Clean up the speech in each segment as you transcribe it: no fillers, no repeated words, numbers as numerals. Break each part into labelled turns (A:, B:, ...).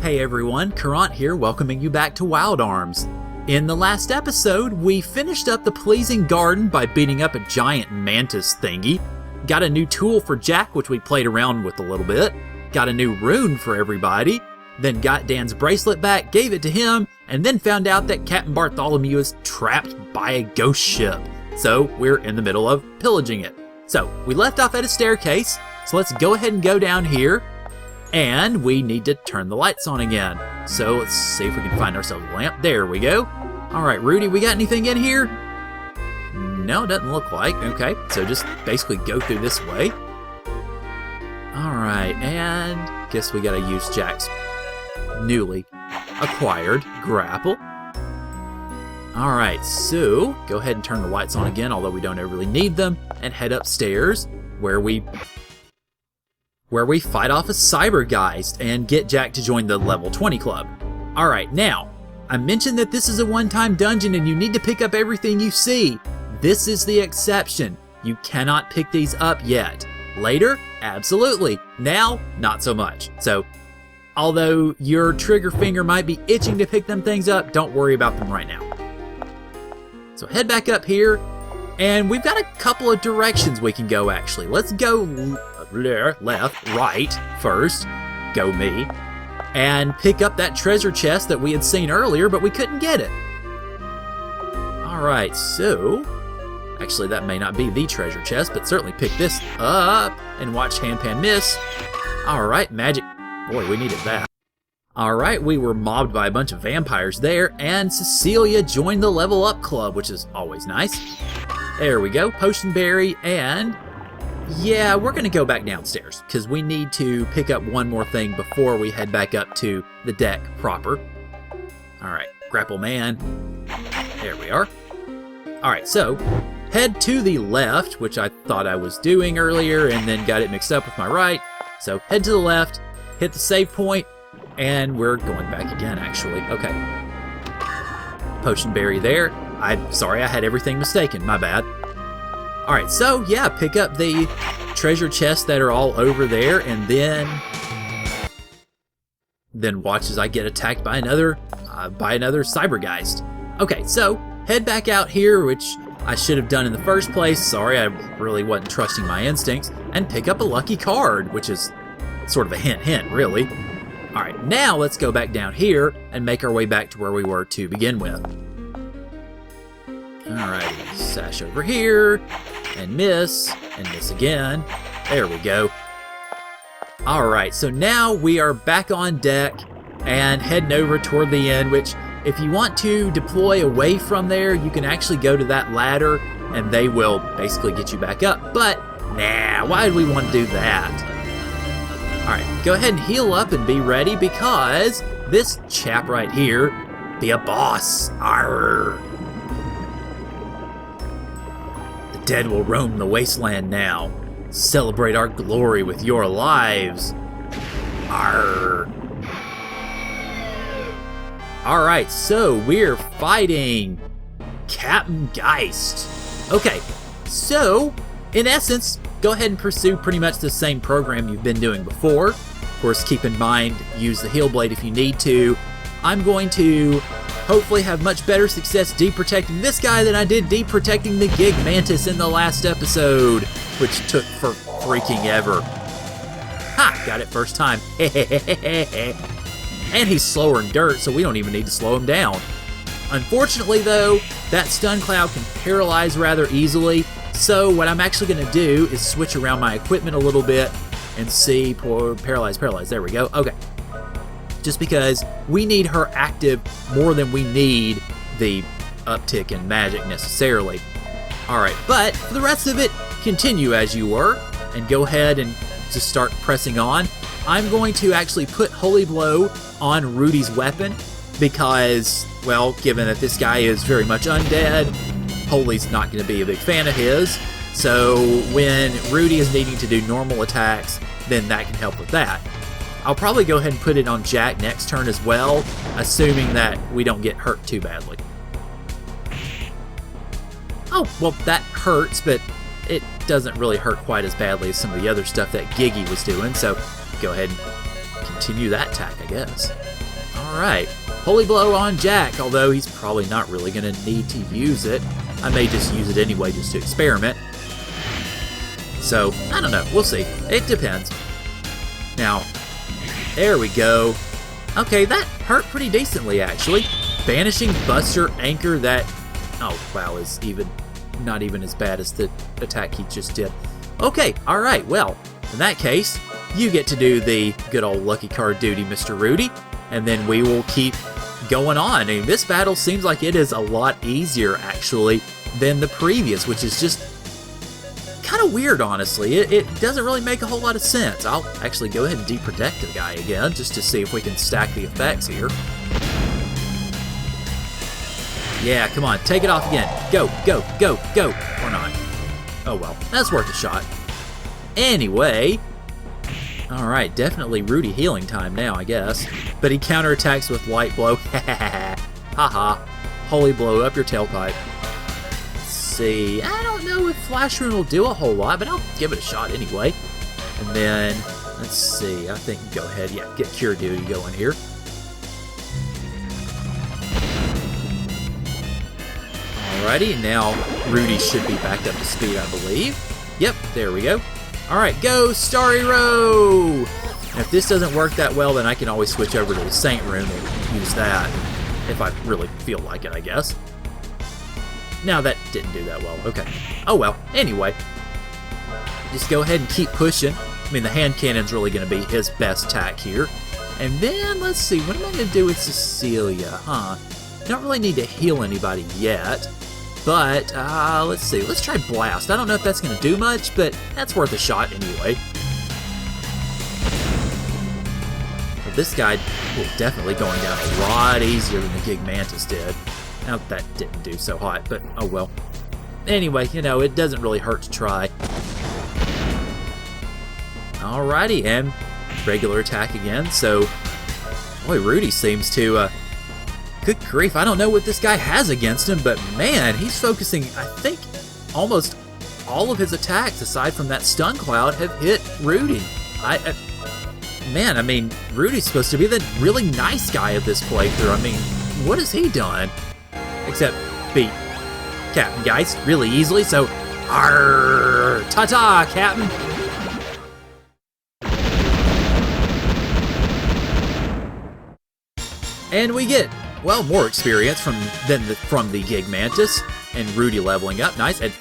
A: Hey everyone, Caront here, welcoming you back to Wild Arms. In the last episode, we finished up the pleasing garden by beating up a giant mantis thingy, got a new tool for Jack, which we played around with a little bit, got a new rune for everybody, then got Dan's bracelet back, gave it to him, and then found out that Captain Bartholomew is trapped by a ghost ship. So we're in the middle of pillaging it. So we left off at a staircase, so let's go ahead and go down here. And we need to turn the lights on again. So let's see if we can find ourselves a lamp. There we go. All right, Rudy, we got anything in here? No, it doesn't look like. Okay, so just basically go through this way. All right, and guess we gotta use Jack's newly acquired grapple. All right, so go ahead and turn the lights on again, although we don't ever really need them, and head upstairs where we fight off a Cyber Geist and get Jack to join the level 20 club. Alright, now, I mentioned that this is a one-time dungeon and you need to pick up everything you see. This is the exception. You cannot pick these up yet. Later, absolutely. Now, not so much. So, although your trigger finger might be itching to pick them things up, don't worry about them right now. So head back up here, and we've got a couple of directions we can go actually. Let's go left, right first, go me, and pick up that treasure chest that we had seen earlier, but we couldn't get it. Alright, so, actually that may not be the treasure chest, but certainly pick this up and watch Handpan miss. Alright, magic, boy, we needed that. Alright, we were mobbed by a bunch of vampires there, and Cecilia joined the Level Up Club, which is always nice. There we go, Potion Berry, and yeah, we're going to go back downstairs because we need to pick up one more thing before we head back up to the deck proper. Alright, Grapple Man. There we are. Alright, so head to the left, which I thought I was doing earlier and then got it mixed up with my right. So head to the left, hit the save point, and we're going back again actually. Okay. Potion Berry there. I'm sorry, I had everything mistaken. My bad. Alright, so yeah, pick up the treasure chests that are all over there, and then watch as I get attacked by another Cyber Geist. Okay, so head back out here, which I should have done in the first place. Sorry, I really wasn't trusting my instincts, and pick up a lucky card, which is sort of a hint, really. Alright, now let's go back down here and make our way back to where we were to begin with. Alright, sash over here, and miss again. There we go. Alright, so now we are back on deck and heading over toward the end, which if you want to deploy away from there, you can actually go to that ladder and they will basically get you back up. But, nah, why do we want to do that? Alright, go ahead and heal up and be ready because this chap right here be a boss. Arrgh. Dead will roam the wasteland now. Celebrate our glory with your lives. Arrgh. Alright, so we're fighting Captain Geist. Okay, so in essence, go ahead and pursue pretty much the same program you've been doing before. Of course, keep in mind, use the heal blade if you need to. I'm going to hopefully have much better success deep-protecting this guy than I did deep-protecting the Gig Mantis in the last episode, which took for freaking ever. Ha! Got it first time. And he's slower than dirt, so we don't even need to slow him down. Unfortunately, though, that stun cloud can paralyze rather easily, so what I'm actually going to do is switch around my equipment a little bit and see... Paralyze, there we go. Okay. Just because we need her active more than we need the uptick in magic necessarily. Alright, but for the rest of it, continue as you were, and go ahead and just start pressing on. I'm going to actually put Holy Blow on Rudy's weapon, because, well, given that this guy is very much undead, Holy's not going to be a big fan of his, so when Rudy is needing to do normal attacks, then that can help with that. I'll probably go ahead and put it on Jack next turn as well, assuming that we don't get hurt too badly. Oh, well, that hurts, but it doesn't really hurt quite as badly as some of the other stuff that Giggy was doing, so go ahead and continue that attack, I guess. Alright. Holy Blow on Jack, although he's probably not really going to need to use it. I may just use it anyway just to experiment. So, I don't know. We'll see. It depends. Now, there we go. Okay, that hurt pretty decently, actually. Banishing Buster Anchor, that... Oh, wow, is not even as bad as the attack he just did. Okay, alright, well, in that case, you get to do the good old lucky card duty, Mr. Rudy, and then we will keep going on. And this battle seems like it is a lot easier, actually, than the previous, which is just kind of weird, honestly. It doesn't really make a whole lot of sense. I'll actually go ahead and deprotect the guy again, just to see if we can stack the effects here. Yeah, come on, take it off again. Go, go, go, go. Or not. Oh well, that's worth a shot. Anyway, alright, definitely Rudy healing time now, I guess. But he counterattacks with Light Blow. Haha. Holy Blow up your tailpipe. Let's see, I don't know if Flash Rune will do a whole lot, but I'll give it a shot anyway. And then, let's see, I think go ahead, yeah, get Cure Duty going here. Alrighty, now Rudy should be back up to speed, I believe. Yep, there we go. Alright, go Starry Row! And if this doesn't work that well, then I can always switch over to the Saint Rune and use that. If I really feel like it, I guess. Now that didn't do that well. Okay. Oh well. Anyway. Just go ahead and keep pushing. I mean, the hand cannon's really going to be his best attack here. And then, let's see, what am I going to do with Cecilia, huh? Don't really need to heal anybody yet. But, let's see, let's try Blast. I don't know if that's going to do much, but that's worth a shot anyway. But this guy will definitely going down a lot easier than the Gig Mantis did. Now, that didn't do so hot, but oh well. Anyway, you know, it doesn't really hurt to try. Alrighty, and regular attack again, so... Boy, Rudy seems to, good grief, I don't know what this guy has against him, but man, he's focusing, I think, almost all of his attacks, aside from that Stun Cloud, have hit Rudy. Man, I mean, Rudy's supposed to be the really nice guy of this playthrough. I mean, what has he done? Except beat Captain Geist really easily, so arrrr, ta-ta, Captain! And we get, well, more experience from the Gig Mantis, and Rudy leveling up, nice, and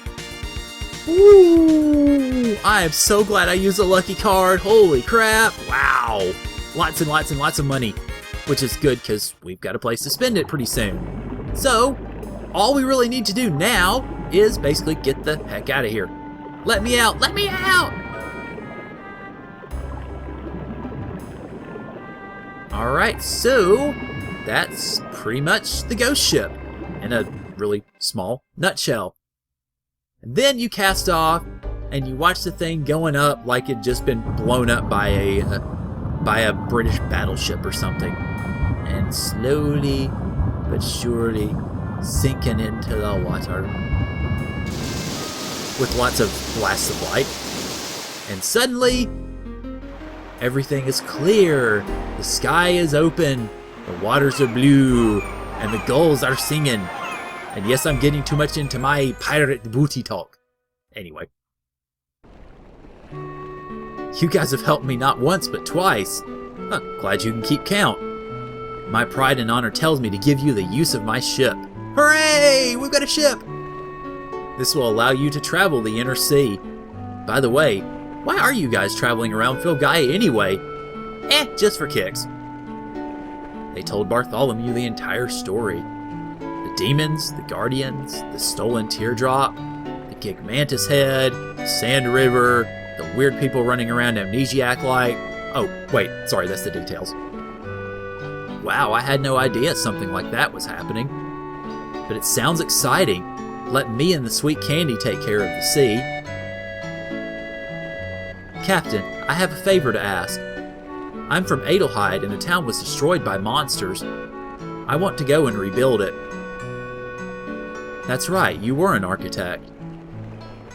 A: ooh, I am so glad I used a lucky card, holy crap, wow, lots and lots and lots of money, which is good because we've got a place to spend it pretty soon. So, all we really need to do now is basically get the heck out of here. Let me out, let me out! Alright, so that's pretty much the ghost ship in a really small nutshell. And then you cast off and you watch the thing going up like it'd just been blown up by a British battleship or something. And slowly but surely sinking into the water with lots of blasts of light. And suddenly everything is clear. The sky is open. The waters are blue, and the gulls are singing. And yes, I'm getting too much into my pirate booty talk. Anyway. You guys have helped me not once, but twice. Huh, glad you can keep count. My pride and honor tells me to give you the use of my ship. Hooray! We've got a ship! This will allow you to travel the inner sea. By the way, why are you guys traveling around Filgaia anyway? Just for kicks. They told Bartholomew the entire story. The demons, the guardians, the stolen teardrop, the Gig Mantis head, the Sand River, the weird people running around amnesiac-like. Oh, wait, sorry, that's the details. Wow, I had no idea something like that was happening. But it sounds exciting. Let me and the sweet candy take care of the sea. Captain, I have a favor to ask. I'm from Adlehyde, and the town was destroyed by monsters. I want to go and rebuild it. That's right, you were an architect.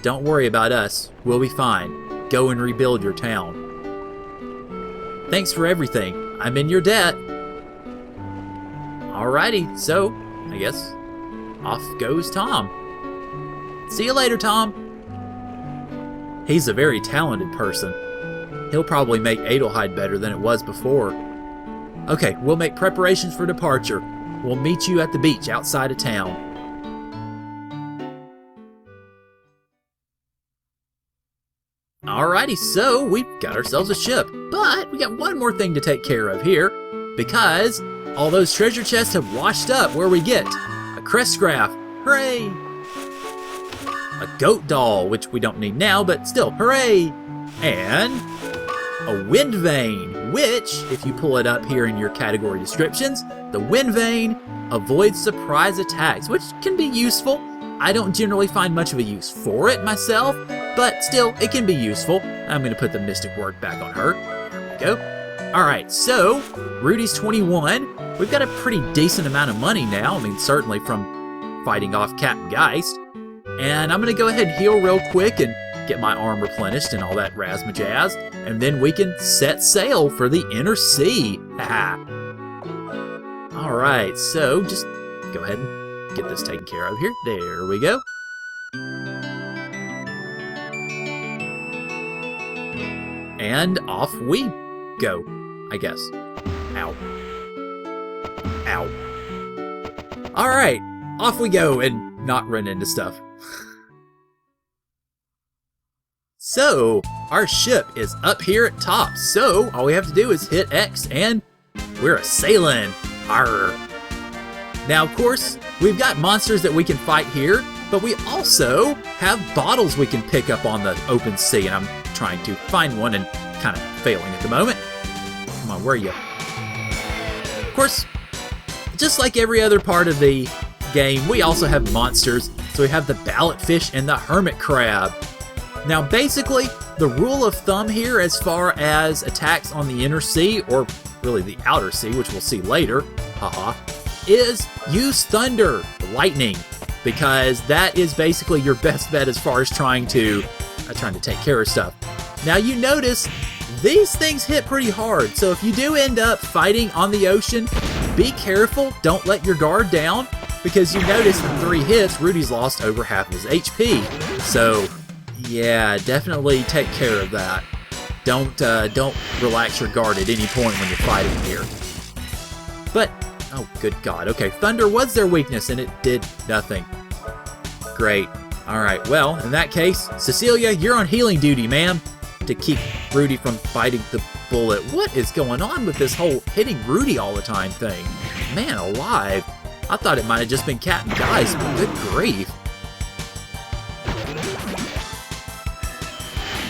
A: Don't worry about us. We'll be fine. Go and rebuild your town. Thanks for everything. I'm in your debt. Alrighty, so I guess off goes Tom. See you later, Tom. He's a very talented person. He'll probably make Adlehyde better than it was before. Okay, we'll make preparations for departure. We'll meet you at the beach outside of town. Alrighty, so we've got ourselves a ship, but we got one more thing to take care of here, because all those treasure chests have washed up where we get a crest graph, hooray! A goat doll, which we don't need now, but still, hooray! And a wind vane, which, if you pull it up here in your category descriptions, the wind vane avoids surprise attacks, which can be useful. I don't generally find much of a use for it myself, but still, it can be useful. I'm going to put the mystic word back on her. There we go. Alright, so, Rudy's 21. We've got a pretty decent amount of money now. I mean, certainly from fighting off Captain Geist. And I'm going to go ahead and heal real quick and get my arm replenished and all that razzmajazz. And then we can set sail for the inner sea. Haha. Alright, so just go ahead and get this taken care of here. There we go. And off we go, I guess. Ow. Ow. Alright, off we go and not run into stuff. So, our ship is up here at top, so all we have to do is hit X and we're a-sailing. Arr. Now, of course, we've got monsters that we can fight here, but we also have bottles we can pick up on the open sea, and I'm trying to find one and kind of failing at the moment. Come on, where are you? Of course, just like every other part of the game, we also have monsters. So we have the ballot fish and the hermit crab. Now, basically, the rule of thumb here as far as attacks on the inner sea, or really the outer sea, which we'll see later, haha, is use thunder, lightning, because that is basically your best bet as far as trying to take care of stuff. Now, you notice these things hit pretty hard, so if you do end up fighting on the ocean, be careful, don't let your guard down, because you notice in 3 hits, Rudy's lost over half of his HP. So, yeah, definitely take care of that. Don't relax your guard at any point when you're fighting here. But, oh good God, okay, thunder was their weakness and it did nothing. Great. Alright, well, in that case, Cecilia, you're on healing duty, ma'am, to keep Rudy from biting the bullet. What is going on with this whole hitting Rudy all the time thing? Man alive. I thought it might have just been Captain Geist, but good grief.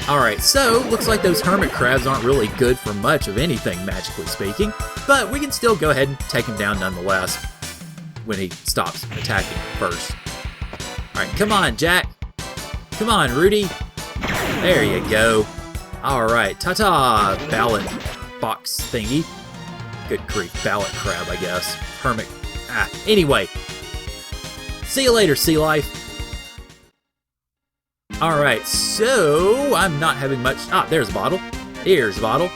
A: Alright, so, looks like those hermit crabs aren't really good for much of anything, magically speaking, but we can still go ahead and take him down nonetheless when he stops attacking first. Alright, come on, Jack. Come on, Rudy. There you go. Alright, ta-ta, ballot box thingy. Good grief, ballot crab, I guess. Hermit. Anyway. See you later, sea life. Alright, so I'm not having much. There's a bottle. Here's a bottle.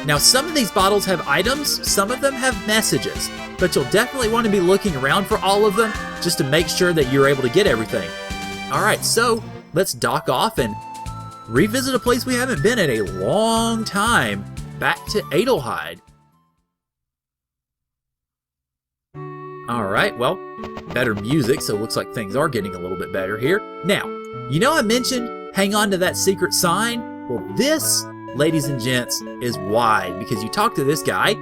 A: Now, some of these bottles have items, some of them have messages, but you'll definitely want to be looking around for all of them just to make sure that you're able to get everything. Alright, so let's dock off and revisit a place we haven't been in a long time. Back to Adlehyde. Alright, well, better music, so it looks like things are getting a little bit better here. Now, you know I mentioned hang on to that secret sign? Well, this, ladies and gents, is why, because you talk to this guy.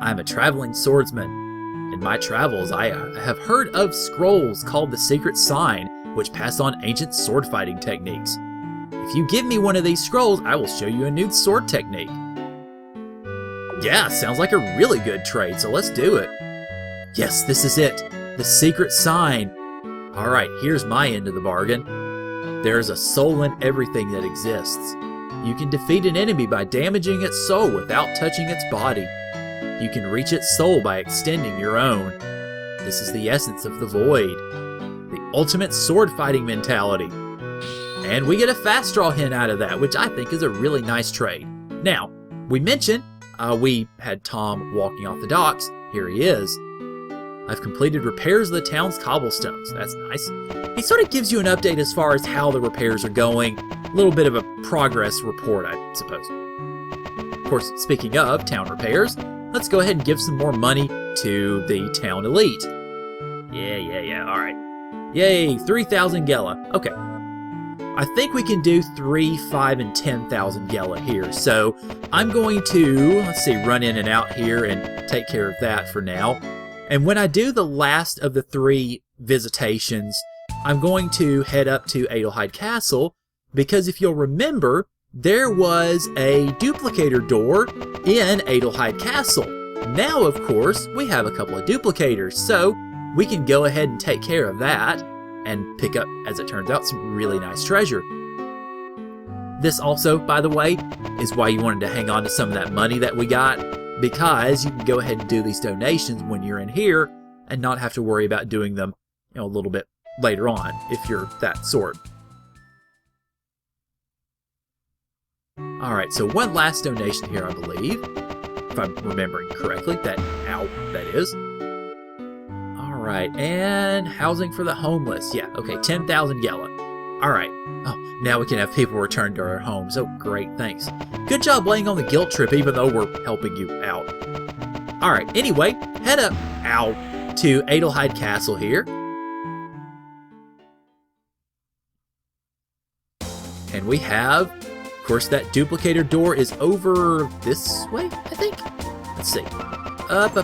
A: I'm a traveling swordsman. In my travels, I have heard of scrolls called the secret sign, which pass on ancient sword fighting techniques. If you give me one of these scrolls, I will show you a new sword technique. Yeah, sounds like a really good trade, so let's do it. Yes, this is it. The secret sign. Alright, here's my end of the bargain. There's a soul in everything that exists. You can defeat an enemy by damaging its soul without touching its body. You can reach its soul by extending your own. This is the essence of the void. The ultimate sword fighting mentality. And we get a fast draw hint out of that, which I think is a really nice trade. Now, we mentioned we had Tom walking off the docks. here he is. I've completed repairs of the town's cobblestones. That's nice. He sort of gives you an update as far as how the repairs are going. A little bit of a progress report, I suppose. Of course, speaking of town repairs, let's go ahead and give some more money to the town elite. Yeah, all right. Yay, 3,000 Gela. Okay. I think we can do 3, 5, and 10,000 Gela here. So I'm going to, let's see, run in and out here and take care of that for now. And when I do the last of the 3 visitations, I'm going to head up to Adlehyde Castle, because if you'll remember, there was a duplicator door in Adlehyde Castle. Now, of course, we have a couple of duplicators, so we can go ahead and take care of that and pick up, as it turns out, some really nice treasure. This also, by the way, is why you wanted to hang on to some of that money that we got, because you can go ahead and do these donations when you're in here and not have to worry about doing them, a little bit later on if you're that sort. Alright, so one last donation here, I believe, if I'm remembering correctly. That is. Alright, and housing for the homeless. Yeah, okay, 10,000 Gela. Alright. Oh, now we can have people return to our homes. Oh, great, thanks. Good job laying on the guilt trip, even though we're helping you out. Alright, anyway, head up to Adlehyde Castle here. And we have, of course, that duplicator door is over this way, I think? Let's see. Up.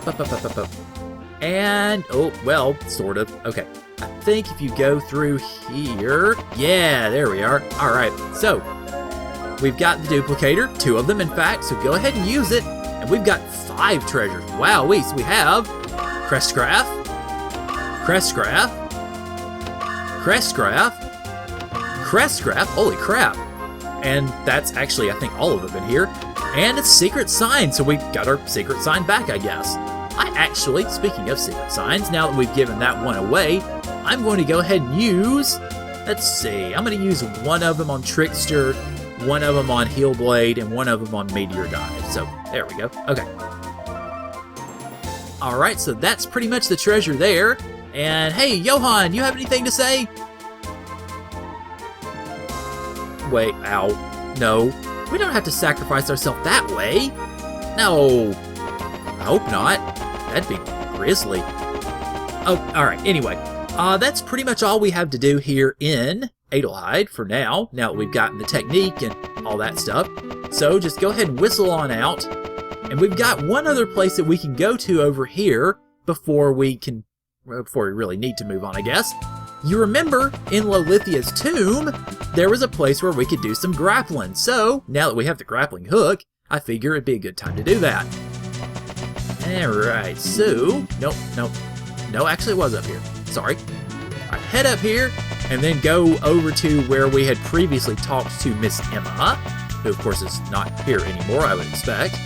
A: And, oh, well, sort of. Okay. I think if you go through here... Yeah, there we are. Alright, so we've got the duplicator, 2 of them, in fact, so go ahead and use it. And we've got 5 treasures. Wow, we have Crestgraph, holy crap. And that's actually, I think, all of them in here. And it's secret sign, so we got our secret sign back, I guess. I actually, speaking of secret signs, now that we've given that one away, I'm going to go ahead and use, let's see, I'm going to use one of them on Trickster, one of them on Heelblade, and one of them on Meteor Dive. So, there we go. Okay. Alright, so that's pretty much the treasure there. And, hey, Johan, you have anything to say? Wait, ow. No. We don't have to sacrifice ourselves that way. No. I hope not. That'd be grisly. Oh, alright, anyway. That's pretty much all we have to do here in Adlehyde for now that we've gotten the technique and all that stuff. So just go ahead and whistle on out. And we've got one other place that we can go to over here before we really need to move on, I guess. You remember, in Lolithia's tomb, there was a place where we could do some grappling. So, now that we have the grappling hook, I figure it'd be a good time to do that. Alright, so... No, actually it was up here. Sorry. Alright, head up here, and then go over to where we had previously talked to Miss Emma, who of course is not here anymore, I would expect.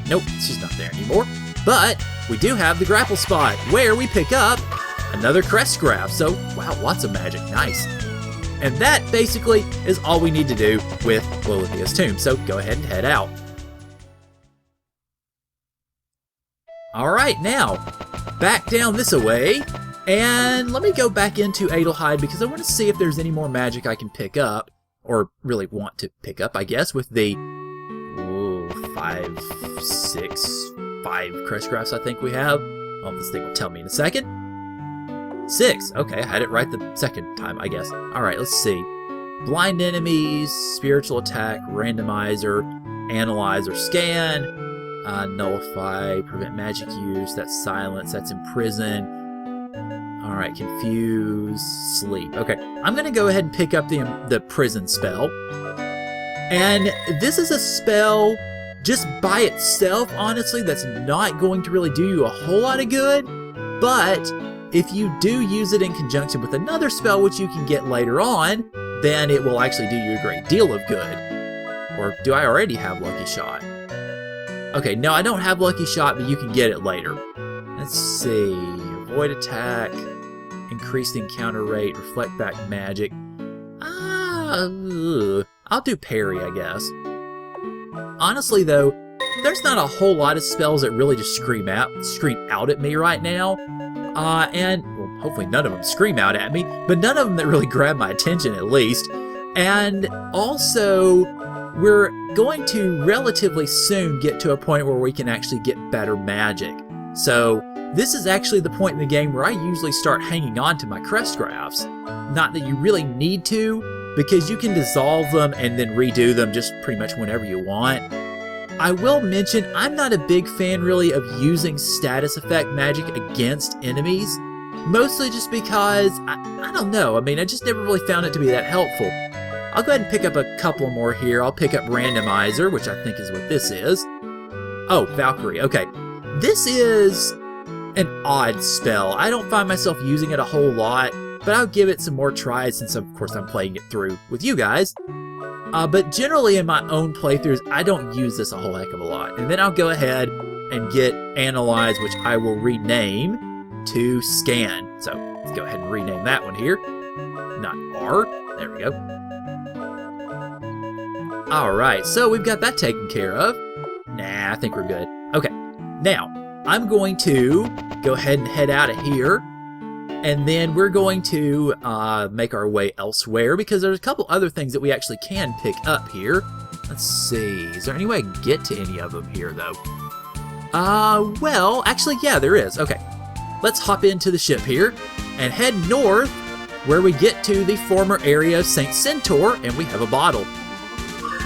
A: Nope, she's not there anymore. But, we do have the grapple spot, where we pick up another Crestgraph. So, wow, lots of magic. Nice. And that, basically, is all we need to do with Lolithia's tomb. So, go ahead and head out. Alright, now, back down this way. And let me go back into Adlehyde because I want to see if there's any more magic I can pick up. Or really want to pick up, I guess, with the 5 Crestgraphs I think we have. Oh, this thing will tell me in a second. 6. Okay, I had it right the second time, I guess. Alright, let's see. Blind enemies, spiritual attack, randomizer, analyze or scan, nullify, prevent magic use, that's silence, that's imprison. Alright, confuse, sleep. Okay, I'm going to go ahead and pick up the prison spell. And this is a spell just by itself, honestly, that's not going to really do you a whole lot of good. But if you do use it in conjunction with another spell, which you can get later on, then it will actually do you a great deal of good. Or do I already have Lucky Shot? Okay, no, I don't have Lucky Shot, but you can get it later. Let's see. Avoid attack, increase the encounter rate, reflect back magic. I'll do parry, I guess. Honestly, though, there's not a whole lot of spells that really just scream out at me right now. And well, hopefully none of them scream out at me, but none of them that really grab my attention at least. And also, we're going to relatively soon get to a point where we can actually get better magic. So this is actually the point in the game where I usually start hanging on to my crest graphs. Not that you really need to, because you can dissolve them and then redo them just pretty much whenever you want. I will mention, I'm not a big fan really of using status effect magic against enemies, mostly just because, I don't know, I mean, I just never really found it to be that helpful. I'll go ahead and pick up a couple more here. I'll pick up Randomizer, which I think is what this is. Oh, Valkyrie, okay. This is an odd spell. I don't find myself using it a whole lot, but I'll give it some more tries since, of course, I'm playing it through with you guys. But generally in my own playthroughs, I don't use this a whole heck of a lot. And then I'll go ahead and get Analyze, which I will rename to Scan. So let's go ahead and rename that one here. Not R. There we go. Alright, so we've got that taken care of. Nah, I think we're good. Okay, now, I'm going to go ahead and head out of here, and then we're going to make our way elsewhere, because there's a couple other things that we actually can pick up here. Let's see, is there any way I can get to any of them here, though? Well, actually, yeah, there is. Okay, let's hop into the ship here, and head north, where we get to the former area of St. Centaur, and we have a bottle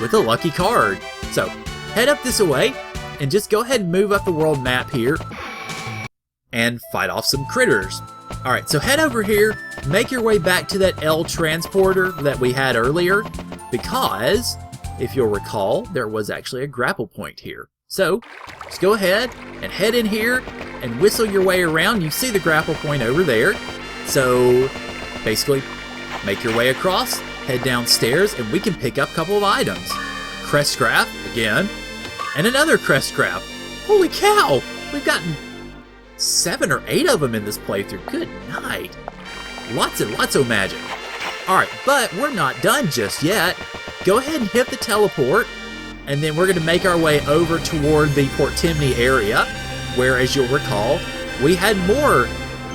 A: with a lucky card. So, head up this way, and just go ahead and move up the world map here, and fight off some critters. Alright, so head over here, make your way back to that L transporter that we had earlier, because, if you'll recall, there was actually a grapple point here. So, just go ahead and head in here, and whistle your way around. You see the grapple point over there. So, basically, make your way across, head downstairs, and we can pick up a couple of items. Crest Graph, again, and another Crest Graph. Holy cow! We've gotten 7 or 8 of them in this playthrough. Good night. Lots and lots of magic. Alright, but we're not done just yet. Go ahead and hit the teleport, and then we're going to make our way over toward the Portimney area, where, as you'll recall, we had more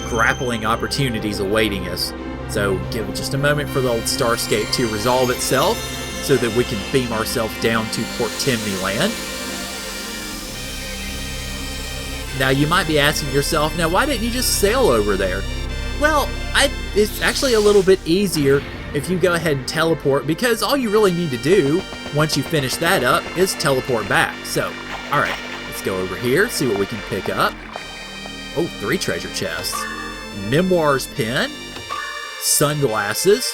A: grappling opportunities awaiting us. So give it just a moment for the old Starscape to resolve itself so that we can beam ourselves down to Portimney land. Now you might be asking yourself, now why didn't you just sail over there? Well, it's actually a little bit easier if you go ahead and teleport, because all you really need to do once you finish that up is teleport back. So, alright, let's go over here, see what we can pick up. Oh, 3 treasure chests. Memoir's pen, sunglasses,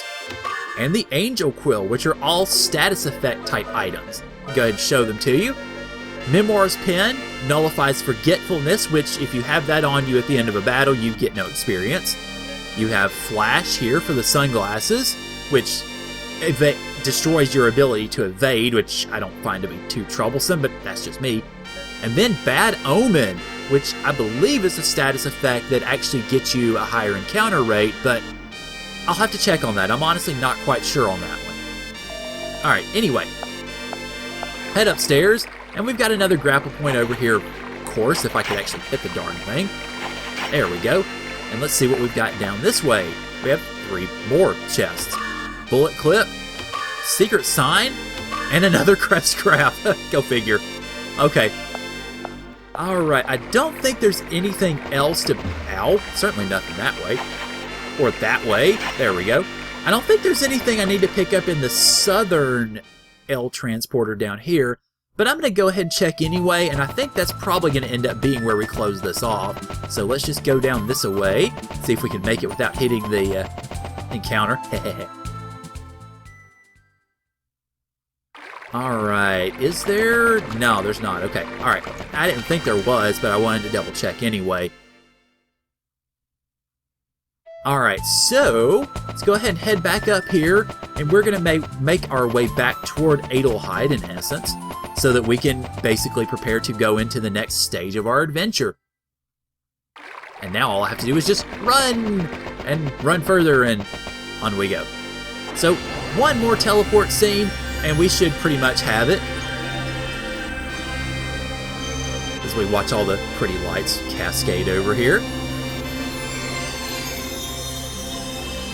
A: and the Angel Quill, which are all status effect type items. Go ahead and show them to you. Memoir's pen nullifies forgetfulness, which if you have that on you at the end of a battle, you get no experience. You have Flash here for the sunglasses, which destroys your ability to evade, which I don't find to be too troublesome, but that's just me. And then Bad Omen, which I believe is a status effect that actually gets you a higher encounter rate, but I'll have to check on that. I'm honestly not quite sure on that one. Alright, anyway. Head upstairs, and we've got another grapple point over here, of course, if I could actually hit the darn thing. There we go. And let's see what we've got down this way. We have 3 more chests. Bullet Clip, Secret Sign, and another Crest Graph. Go figure. Okay. Alright, I don't think there's anything else to... Ow, certainly nothing that way. Or that way. There we go. I don't think there's anything I need to pick up in the southern L transporter down here, but I'm going to go ahead and check anyway, and I think that's probably going to end up being where we close this off. So let's just go down this way, see if we can make it without hitting the encounter. Alright, is there... No, there's not. Okay, alright. I didn't think there was, but I wanted to double check anyway. Alright, so let's go ahead and head back up here, and we're going to make our way back toward Adlehyde, in essence, so that we can basically prepare to go into the next stage of our adventure. And now all I have to do is just run, and run further, and on we go. So, one more teleport scene, and we should pretty much have it. as we watch all the pretty lights cascade over here.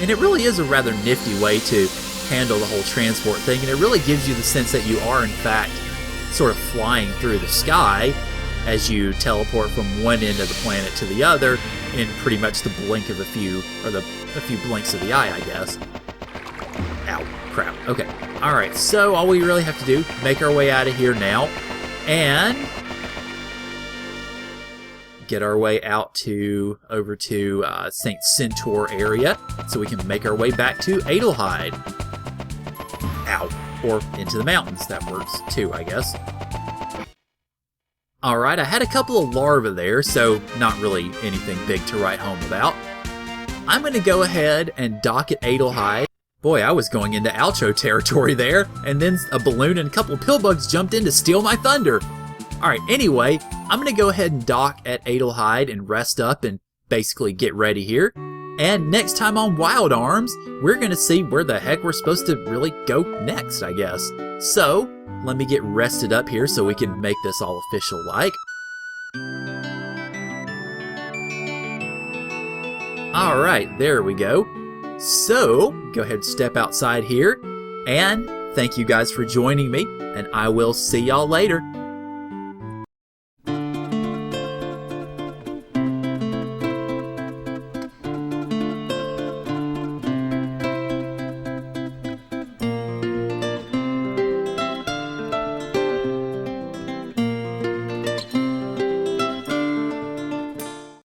A: And it really is a rather nifty way to handle the whole transport thing, and it really gives you the sense that you are in fact sort of flying through the sky as you teleport from one end of the planet to the other in pretty much the blink of a few blinks of the eye, I guess. Ow, crap. Okay. Alright, so all we really have to do, make our way out of here now, and get our way out over to St. Centaur area, so we can make our way back to Adlehyde. Ow. Or into the mountains. That works too, I guess. Alright, I had a couple of larvae there, so not really anything big to write home about. I'm going to go ahead and dock at Adlehyde. Boy, I was going into outro territory there, and then a balloon and a couple of pillbugs jumped in to steal my thunder. Alright, anyway, I'm going to go ahead and dock at Adlehyde and rest up and basically get ready here. And next time on Wild Arms, we're going to see where the heck we're supposed to really go next, I guess. So, let me get rested up here so we can make this all official-like. Alright, there we go. So, go ahead and step outside here. And thank you guys for joining me, and I will see y'all later.